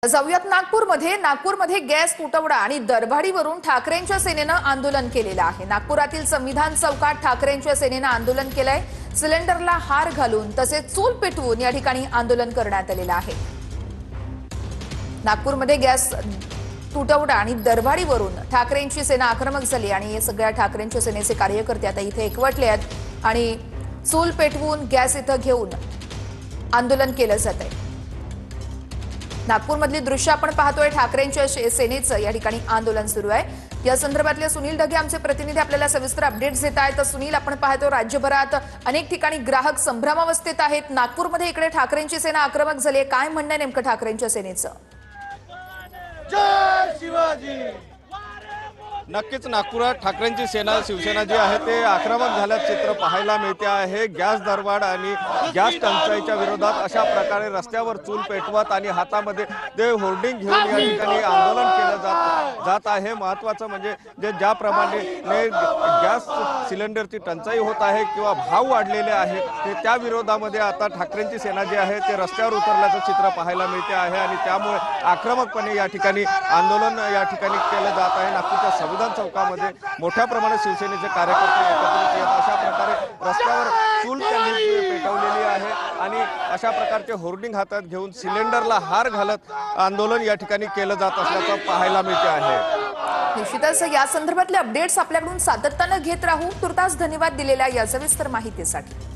जाऊयात नागपूरमध्ये गॅस तुटवडा आणि दरवाढीवरून ठाकरेंच्या सेनेनं आंदोलन केलेलं आहे। नागपुरातील संविधान चौकात ठाकरेंच्या सेनेनं आंदोलन केलंय। सिलेंडरला हार घालून तसेच चूल पेटवून या ठिकाणी आंदोलन करण्यात आलेलं आहे। नागपूरमध्ये गॅस तुटवडा आणि दरवाढीवरून ठाकरेंची सेना आक्रमक झाली आणि सगळ्या ठाकरेंच्या सेनेचे कार्यकर्ते आता इथे एकवटले आहेत आणि चूल पेटवून गॅस इथं घेऊन आंदोलन केलं जात आहे। नागपूरमधली दृश्य आपण पाहतोय। ठाकरेंच्या सेनेचं या ठिकाणी आंदोलन सुरू आहे। या संदर्भातले सुनील ढगे आमचे प्रतिनिधी आपल्याला सविस्तर अपडेट्स देत आहेत। तर सुनील, आपण पाहतो राज्यभरात अनेक ठिकाणी ग्राहक संभ्रमावस्थेत आहेत। नागपूरमध्ये इकडे ठाकरेंची सेना आक्रमक झाली आहे। काय म्हणणं आहे नेमकं ठाकरेंच्या सेनेचं? जय शिवाजी। नक्कीच नागपुरात ठाकरेंची सेना शिवसेना जी आहे ते आक्रमक झाल्याचं चित्र पाहायला मिळते आहे। गॅस दरवाढ आणि गॅस टंचाईच्या विरोधात अशा प्रकारे रस्त्यावर चूल पेटवत आणि हातामध्ये ते होर्डिंग घेऊन या ठिकाणी आंदोलन केलं जात आहे। महत्त्वाचं म्हणजे ज्याप्रमाणे गॅस सिलेंडरची टंचाई होत आहे किंवा भाव वाढलेले आहेत ते त्या विरोधामध्ये आता ठाकरेंची सेना जी आहे ते रस्त्यावर उतरल्याचं चित्र पाहायला मिळते आहे आणि त्यामुळे आक्रमकपणे या ठिकाणी आंदोलन या ठिकाणी केलं जात आहे। नागपूरच्या संविधान चौकामध्ये मोठ्या प्रमाणात शिवसेनेचे कार्यकर्ते एकत्रित येत अशा प्रकारे रस्त्यावर चूल त्यांनी पेटवलेली आहे आणि अशा प्रकारचे होर्डिंग हातात घेऊन सिलेंडरला हार घालत आंदोलन या ठिकाणी केलं जात असल्याचं पाहायला मिळते आहे। निश्चितच या संदर्भातले अपडेट्स आपल्याकडून सातत्यानं घेत राहू। तुर्तास धन्यवाद दिलेल्या या सविस्तर माहितीसाठी।